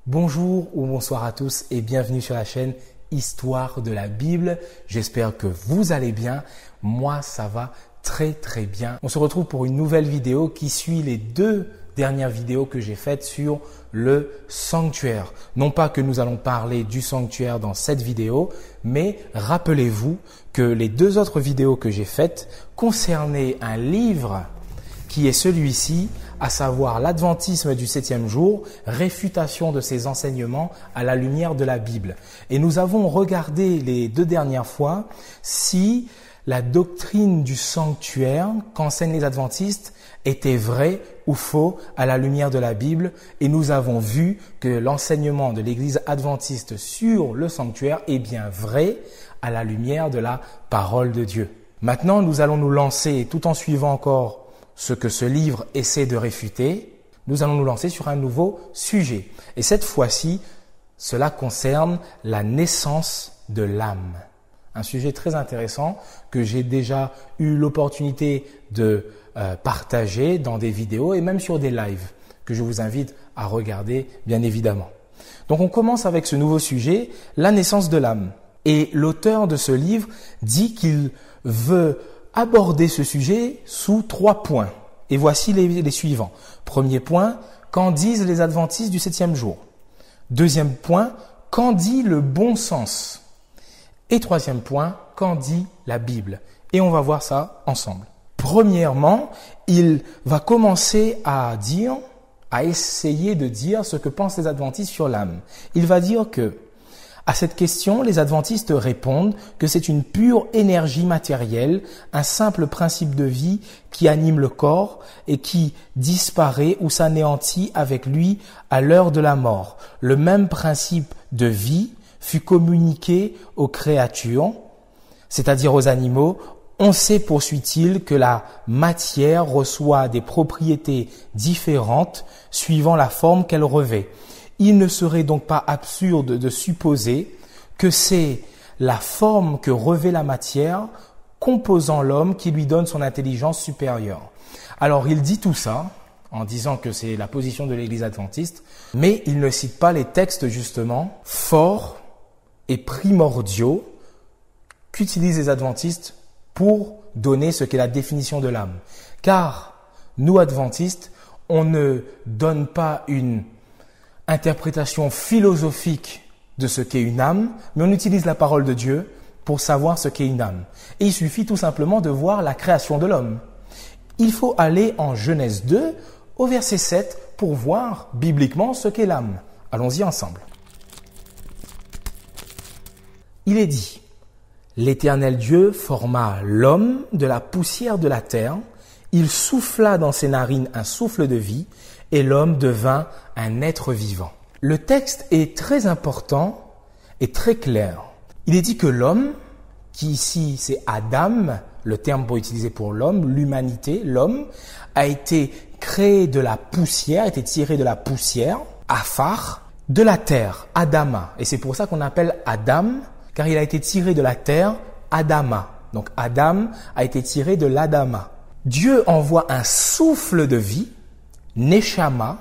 Bonjour ou bonsoir à tous et bienvenue sur la chaîne Histoire de la Bible. J'espère que vous allez bien. Moi, ça va très bien. On se retrouve pour une nouvelle vidéo qui suit les deux dernières vidéos que j'ai faites sur le sanctuaire. Non pas que nous allons parler du sanctuaire dans cette vidéo, mais rappelez-vous que les deux autres vidéos que j'ai faites concernaient un livre qui est celui-ci, à savoir l'Adventisme du 7e jour, réfutation de ses enseignements à la lumière de la Bible. Et nous avons regardé les deux dernières fois si la doctrine du sanctuaire qu'enseignent les adventistes était vraie ou faux à la lumière de la Bible. Et nous avons vu que l'enseignement de l'Église adventiste sur le sanctuaire est bien vrai à la lumière de la parole de Dieu. Maintenant, nous allons nous lancer, tout en suivant encore ce que ce livre essaie de réfuter, nous allons nous lancer sur un nouveau sujet. Et cette fois-ci, cela concerne la naissance de l'âme. Un sujet très intéressant que j'ai déjà eu l'opportunité de partager dans des vidéos et même sur des lives que je vous invite à regarder, bien évidemment. Donc on commence avec ce nouveau sujet, la naissance de l'âme. Et l'auteur de ce livre dit qu'il veut aborder ce sujet sous 3 points. Et voici les suivants. Premier point, qu'en disent les adventistes du 7e jour? Deuxième point, qu'en dit le bon sens? Et troisième point, qu'en dit la Bible? Et on va voir ça ensemble. Premièrement, il va commencer à essayer de dire ce que pensent les adventistes sur l'âme. Il va dire que, à cette question, les adventistes répondent que c'est une pure énergie matérielle, un simple principe de vie qui anime le corps et qui disparaît ou s'anéantit avec lui à l'heure de la mort. Le même principe de vie fut communiqué aux créatures, c'est-à-dire aux animaux. On sait, poursuit-il, que la matière reçoit des propriétés différentes suivant la forme qu'elle revêt. Il ne serait donc pas absurde de supposer que c'est la forme que revêt la matière composant l'homme qui lui donne son intelligence supérieure. Alors il dit tout ça en disant que c'est la position de l'Église adventiste, mais il ne cite pas les textes justement forts et primordiaux qu'utilisent les adventistes pour donner ce qu'est la définition de l'âme. Car nous adventistes, on ne donne pas une interprétation philosophique de ce qu'est une âme, mais on utilise la parole de Dieu pour savoir ce qu'est une âme. Et il suffit tout simplement de voir la création de l'homme. Il faut aller en Genèse 2 au verset 7 pour voir bibliquement ce qu'est l'âme. Allons-y ensemble. Il est dit, l'Éternel Dieu forma l'homme de la poussière de la terre, il souffla dans ses narines un souffle de vie, et l'homme devint un être vivant. Le texte est très important et très clair. Il est dit que l'homme, qui ici c'est Adam, le terme pour utiliser pour l'homme, l'humanité, l'homme, a été créé de la poussière, a été tiré de la poussière, Afar, de la terre, Adama. Et c'est pour ça qu'on appelle Adam, car il a été tiré de la terre, Adama. Donc Adam a été tiré de l'Adama. Dieu envoie un souffle de vie, Neshama,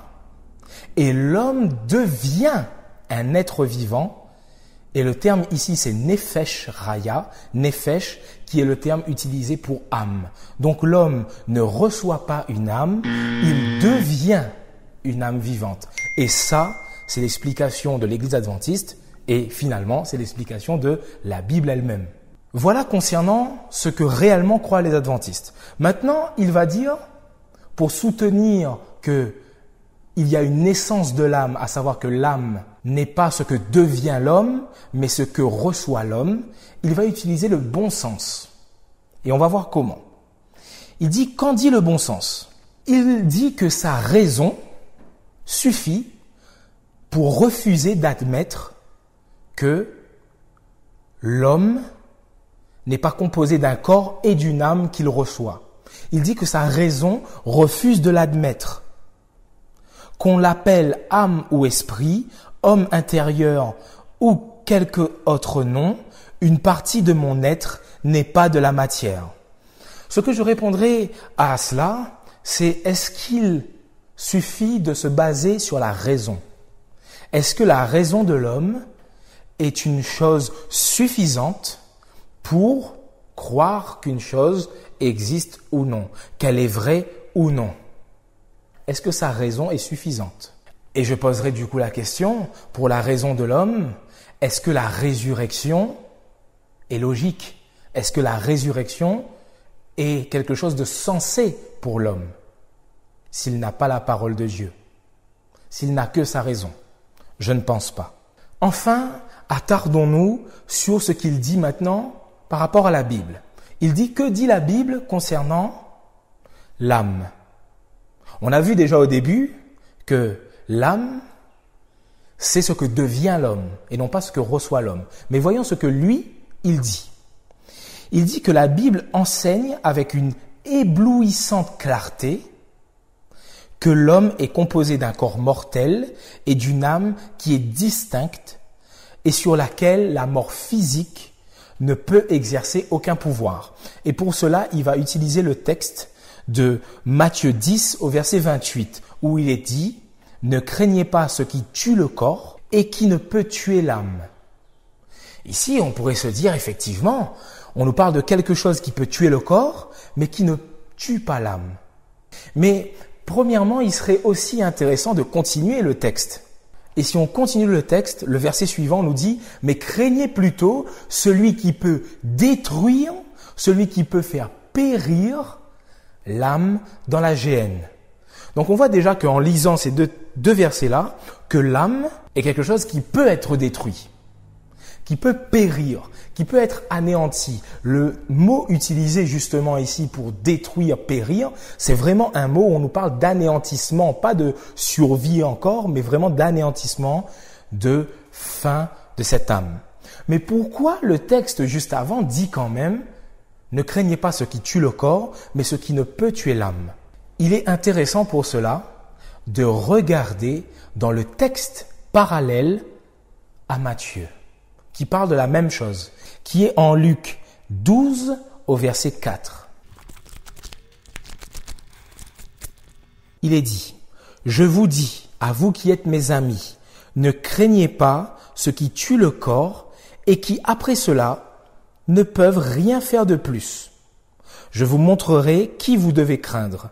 et l'homme devient un être vivant. Et le terme ici, c'est Nefesh Raya, Nefesh, qui est le terme utilisé pour âme. Donc l'homme ne reçoit pas une âme, il devient une âme vivante. Et ça, c'est l'explication de l'Église adventiste, et finalement, c'est l'explication de la Bible elle-même. Voilà concernant ce que réellement croient les adventistes. Maintenant, il va dire, pour soutenir qu'il y a une naissance de l'âme, à savoir que l'âme n'est pas ce que devient l'homme, mais ce que reçoit l'homme, il va utiliser le bon sens. Et on va voir comment. Il dit, qu'en dit le bon sens? Il dit que sa raison suffit pour refuser d'admettre que l'homme n'est pas composé d'un corps et d'une âme qu'il reçoit. Il dit que sa raison refuse de l'admettre. Qu'on l'appelle âme ou esprit, homme intérieur ou quelque autre nom, une partie de mon être n'est pas de la matière. Ce que je répondrai à cela, c'est est-ce qu'il suffit de se baser sur la raison? est-ce que la raison de l'homme est une chose suffisante pour croire qu'une chose existe ou non, qu'elle est vraie ou non? Est-ce que sa raison est suffisante? Et je poserai du coup la question, pour la raison de l'homme, est-ce que la résurrection est logique? Est-ce que la résurrection est quelque chose de sensé pour l'homme s'il n'a pas la parole de Dieu, s'il n'a que sa raison? Je ne pense pas. Enfin, attardons-nous sur ce qu'il dit maintenant par rapport à la Bible. Il dit, que dit la Bible concernant l'âme? On a vu déjà au début que l'âme, c'est ce que devient l'homme et non pas ce que reçoit l'homme. Mais voyons ce que lui, il dit. Il dit que la Bible enseigne avec une éblouissante clarté que l'homme est composé d'un corps mortel et d'une âme qui est distincte et sur laquelle la mort physique ne peut exercer aucun pouvoir. Et pour cela, il va utiliser le texte de Matthieu 10 au verset 28 où il est dit « Ne craignez pas ce qui tue le corps et qui ne peut tuer l'âme ». Ici, on pourrait se dire effectivement, on nous parle de quelque chose qui peut tuer le corps mais qui ne tue pas l'âme. Mais premièrement, il serait aussi intéressant de continuer le texte. Et si on continue le texte, le verset suivant nous dit « Mais craignez plutôt celui qui peut détruire, celui qui peut faire périr l'âme dans la géhenne. » Donc on voit déjà qu'en lisant ces deux versets-là, que l'âme est quelque chose qui peut être détruit, qui peut périr, qui peut être anéanti. Le mot utilisé justement ici pour détruire, périr, c'est vraiment un mot où on nous parle d'anéantissement, pas de survie encore, mais vraiment d'anéantissement, de fin de cette âme. Mais pourquoi le texte juste avant dit quand même « Ne craignez pas ce qui tue le corps, mais ce qui ne peut tuer l'âme ». Il est intéressant pour cela de regarder dans le texte parallèle à Matthieu, qui parle de la même chose, qui est en Luc 12 au verset 4. Il est dit, « Je vous dis, à vous qui êtes mes amis, ne craignez pas ce qui tue le corps et qui, après cela, ne peuvent rien faire de plus. Je vous montrerai qui vous devez craindre.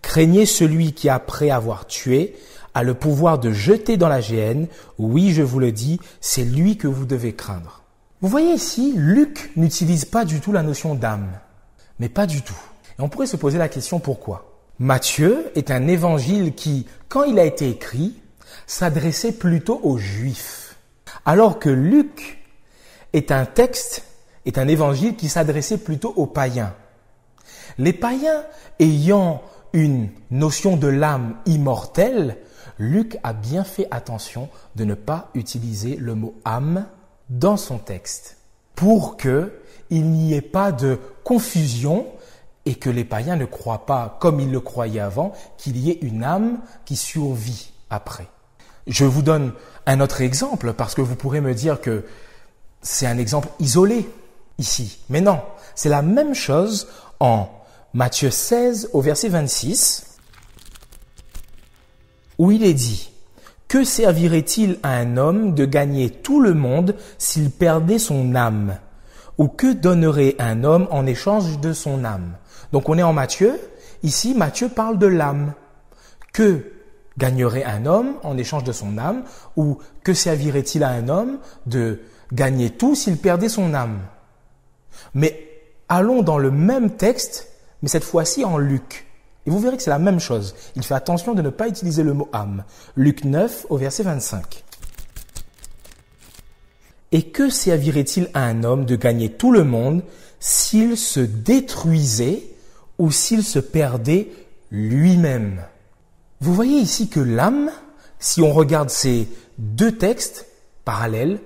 Craignez celui qui, après avoir tué, a le pouvoir de jeter dans la géhenne. Oui, je vous le dis, c'est lui que vous devez craindre. » Vous voyez ici, Luc n'utilise pas du tout la notion d'âme. Mais pas du tout. Et on pourrait se poser la question pourquoi. Matthieu est un évangile qui, quand il a été écrit, s'adressait plutôt aux Juifs. Alors que Luc est un évangile qui s'adressait plutôt aux païens. Les païens ayant une notion de l'âme immortelle, Luc a bien fait attention de ne pas utiliser le mot âme dans son texte pour qu'il n'y ait pas de confusion et que les païens ne croient pas, comme ils le croyaient avant, qu'il y ait une âme qui survit après. Je vous donne un autre exemple parce que vous pourrez me dire que c'est un exemple isolé ici. Mais non, c'est la même chose en Matthieu 16 au verset 26 où il est dit « Que servirait-il à un homme de gagner tout le monde s'il perdait son âme? Ou que donnerait un homme en échange de son âme ?» Donc on est en Matthieu. Ici, Matthieu parle de l'âme. Que gagnerait un homme en échange de son âme? Ou que servirait-il à un homme de gagner tout s'il perdait son âme? Mais allons dans le même texte, mais cette fois-ci en Luc. Et vous verrez que c'est la même chose. Il fait attention de ne pas utiliser le mot âme. Luc 9 au verset 25. « Et que servirait-il à un homme de gagner tout le monde s'il se détruisait ou s'il se perdait lui-même » Vous voyez ici que l'âme, si on regarde ces deux textes parallèles,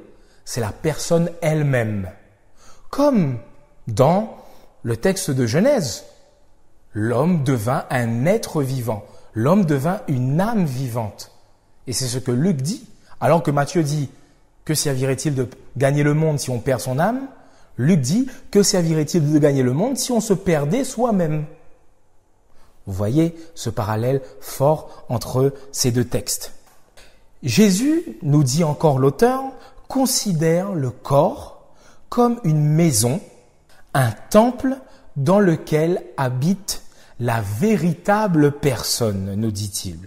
c'est la personne elle-même. Comme dans le texte de Genèse, l'homme devint un être vivant. L'homme devint une âme vivante. Et c'est ce que Luc dit. Alors que Matthieu dit, que servirait-il de gagner le monde si on perd son âme? Luc dit, que servirait-il de gagner le monde si on se perdait soi-même? Vous voyez ce parallèle fort entre ces deux textes. Jésus, nous dit encore l'auteur, considère le corps comme une maison, un temple dans lequel habite la véritable personne, nous dit-il.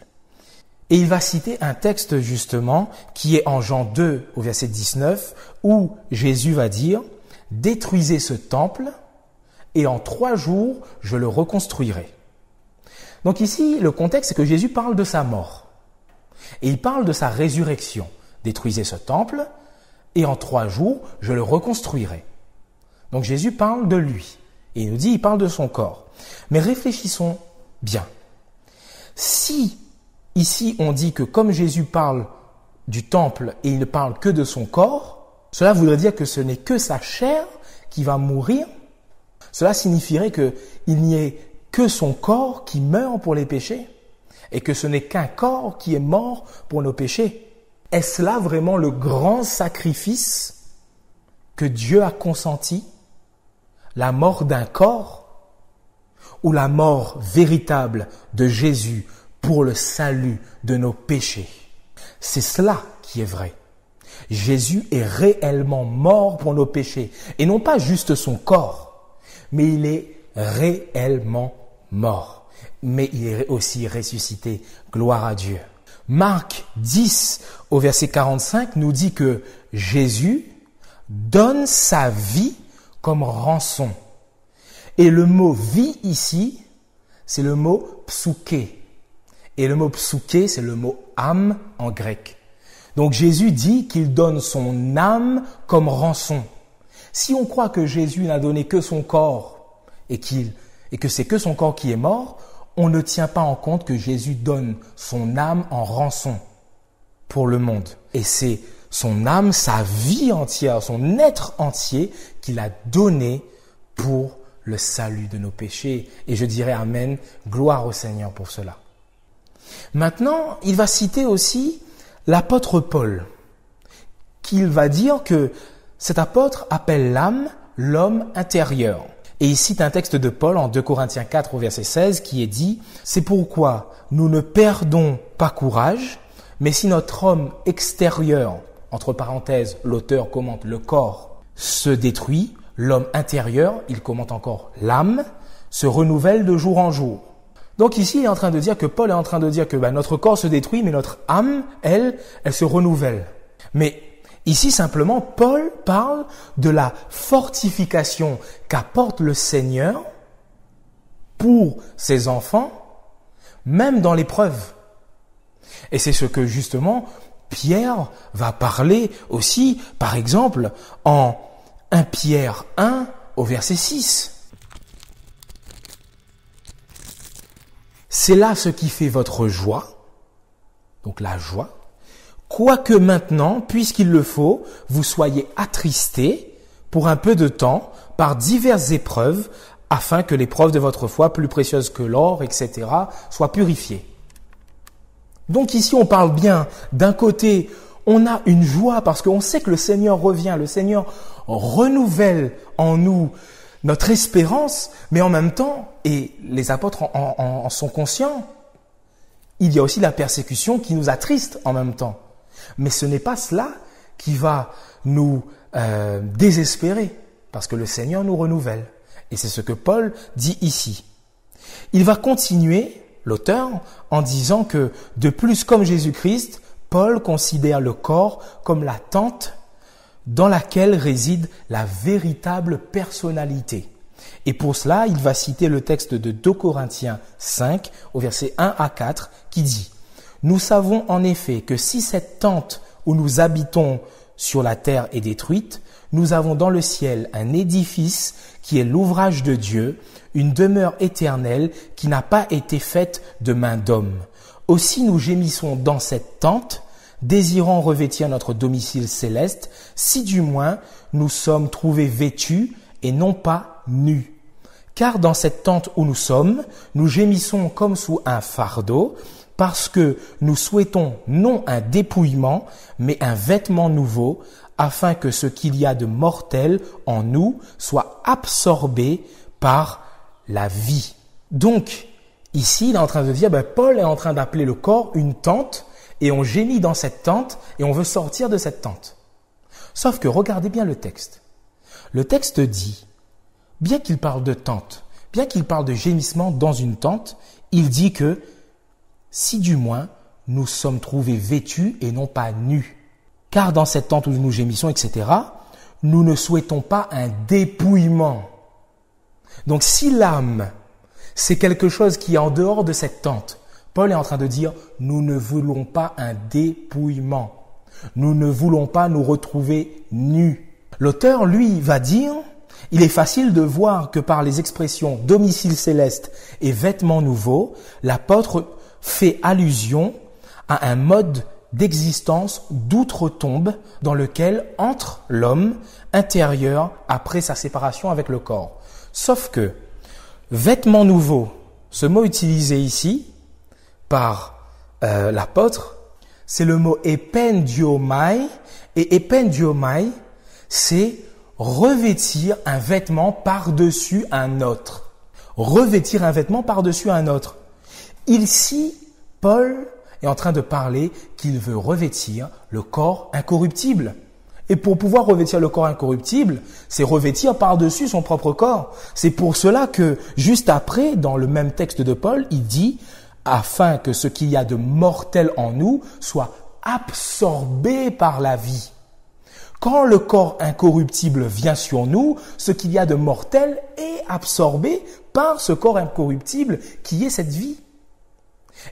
Et il va citer un texte justement qui est en Jean 2 au verset 19 où Jésus va dire « Détruisez ce temple et en 3 jours je le reconstruirai ». Donc ici, le contexte c'est que Jésus parle de sa mort et il parle de sa résurrection. « Détruisez ce temple et en 3 jours je le reconstruirai ». Donc Jésus parle de lui et il nous dit il parle de son corps. Mais réfléchissons bien. Si ici, on dit que comme Jésus parle du temple et il ne parle que de son corps, cela voudrait dire que ce n'est que sa chair qui va mourir. Cela signifierait qu'il n'y ait que son corps qui meurt pour les péchés et que ce n'est qu'un corps qui est mort pour nos péchés. Est-ce là vraiment le grand sacrifice que Dieu a consenti? La mort d'un corps ou la mort véritable de Jésus pour le salut de nos péchés? C'est cela qui est vrai. Jésus est réellement mort pour nos péchés. Et non pas juste son corps, mais il est réellement mort. Mais il est aussi ressuscité. Gloire à Dieu. Marc 10 au verset 45 nous dit que Jésus donne sa vie comme rançon. Et le mot vie ici, c'est le mot psuké. Et le mot psuké, c'est le mot âme en grec. Donc Jésus dit qu'il donne son âme comme rançon. Si on croit que Jésus n'a donné que son corps et que c'est que son corps qui est mort, on ne tient pas en compte que Jésus donne son âme en rançon pour le monde. Et c'est son âme, sa vie entière, son être entier qu'il a donné pour le salut de nos péchés. Et je dirais amen, gloire au Seigneur pour cela. Maintenant, il va citer aussi l'apôtre Paul, qu'il va dire que cet apôtre appelle l'âme l'homme intérieur. Et il cite un texte de Paul en 2 Corinthiens 4 au verset 16 qui est dit « C'est pourquoi nous ne perdons pas courage, mais si notre homme extérieur, entre parenthèses, l'auteur commente le corps, se détruit, l'homme intérieur, il commente encore l'âme, se renouvelle de jour en jour. » Donc ici, il est en train de dire que Paul est en train de dire que notre corps se détruit, mais notre âme, elle se renouvelle. Mais ici, simplement, Paul parle de la fortification qu'apporte le Seigneur pour ses enfants, même dans l'épreuve. Et c'est ce que justement Pierre va parler aussi, par exemple, en 1 Pierre 1 au verset 6. C'est là ce qui fait votre joie, donc la joie, quoique maintenant, puisqu'il le faut, vous soyez attristés pour un peu de temps par diverses épreuves, afin que l'épreuve de votre foi, plus précieuse que l'or, etc., soit purifiée. Donc ici, on parle bien, d'un côté, on a une joie parce qu'on sait que le Seigneur revient, le Seigneur renouvelle en nous notre espérance, mais en même temps, et les apôtres en sont conscients, il y a aussi la persécution qui nous attriste en même temps. Mais ce n'est pas cela qui va nous désespérer, parce que le Seigneur nous renouvelle. Et c'est ce que Paul dit ici. Il va continuer, l'auteur, en disant que, de plus comme Jésus-Christ, Paul considère le corps comme la tente dans laquelle réside la véritable personnalité. Et pour cela, il va citer le texte de 2 Corinthiens 5, au verset 1 à 4, qui dit « Nous savons en effet que si cette tente où nous habitons sur la terre est détruite, nous avons dans le ciel un édifice qui est l'ouvrage de Dieu, une demeure éternelle qui n'a pas été faite de main d'homme. Aussi nous gémissons dans cette tente, désirant revêtir notre domicile céleste, si du moins nous sommes trouvés vêtus et non pas nus. Car dans cette tente où nous sommes, nous gémissons comme sous un fardeau, parce que nous souhaitons non un dépouillement, mais un vêtement nouveau, afin que ce qu'il y a de mortel en nous soit absorbé par la vie. Donc, ici, il est en train de dire, Paul est en train d'appeler le corps une tente, et on gémit dans cette tente et on veut sortir de cette tente. Sauf que regardez bien le texte. Le texte dit, bien qu'il parle de tente, bien qu'il parle de gémissement dans une tente, il dit que si du moins nous sommes trouvés vêtus et non pas nus. Car dans cette tente où nous gémissons, etc., nous ne souhaitons pas un dépouillement. Donc si l'âme, c'est quelque chose qui est en dehors de cette tente, Paul est en train de dire, nous ne voulons pas un dépouillement. Nous ne voulons pas nous retrouver nus. L'auteur, lui, va dire, il est facile de voir que par les expressions domicile céleste et vêtements nouveaux, l'apôtre fait allusion à un mode d'existence d'outre-tombe dans lequel entre l'homme intérieur après sa séparation avec le corps. Sauf que vêtements nouveaux, ce mot utilisé ici par l'apôtre, c'est le mot ependiomai, et ependiomai, c'est revêtir un vêtement par-dessus un autre. Revêtir un vêtement par-dessus un autre. Ici, Paul est en train de parler qu'il veut revêtir le corps incorruptible. Et pour pouvoir revêtir le corps incorruptible, c'est revêtir par-dessus son propre corps. C'est pour cela que, juste après, dans le même texte de Paul, il dit « afin que ce qu'il y a de mortel en nous soit absorbé par la vie ». Quand le corps incorruptible vient sur nous, ce qu'il y a de mortel est absorbé par ce corps incorruptible qui est cette vie.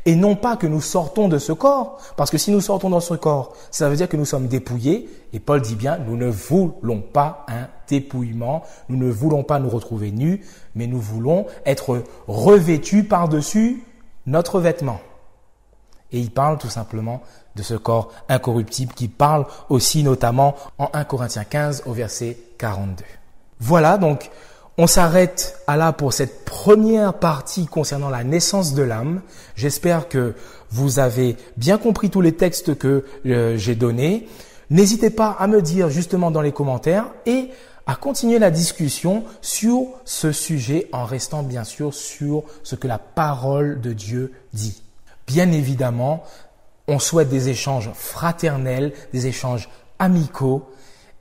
Et non pas que nous sortons de ce corps, parce que si nous sortons de ce corps, ça veut dire que nous sommes dépouillés. Et Paul dit bien, nous ne voulons pas un dépouillement, nous ne voulons pas nous retrouver nus, mais nous voulons être revêtus par-dessus notre vêtement. Et il parle tout simplement de ce corps incorruptible qui parle aussi notamment en 1 Corinthiens 15 au verset 42. Voilà, donc on s'arrête à là pour cette première partie concernant la naissance de l'âme. J'espère que vous avez bien compris tous les textes que j'ai donnés. N'hésitez pas à me dire justement dans les commentaires et à continuer la discussion sur ce sujet en restant bien sûr sur ce que la parole de Dieu dit. Bien évidemment, on souhaite des échanges fraternels, des échanges amicaux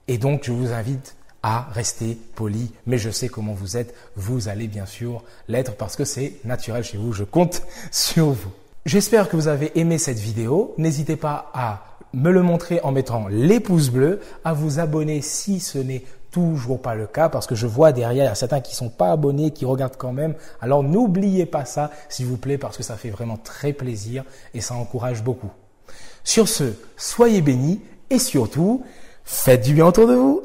et donc je vous invite à rester poli, mais je sais comment vous êtes, vous allez bien sûr l'être parce que c'est naturel chez vous, je compte sur vous. J'espère que vous avez aimé cette vidéo, n'hésitez pas à me le montrer en mettant les pouces bleus, à vous abonner si ce n'est toujours pas le cas parce que je vois derrière, il y a certains qui sont pas abonnés, qui regardent quand même. Alors n'oubliez pas ça, s'il vous plaît, parce que ça fait vraiment très plaisir et ça encourage beaucoup. Sur ce, soyez bénis et surtout, faites du bien autour de vous.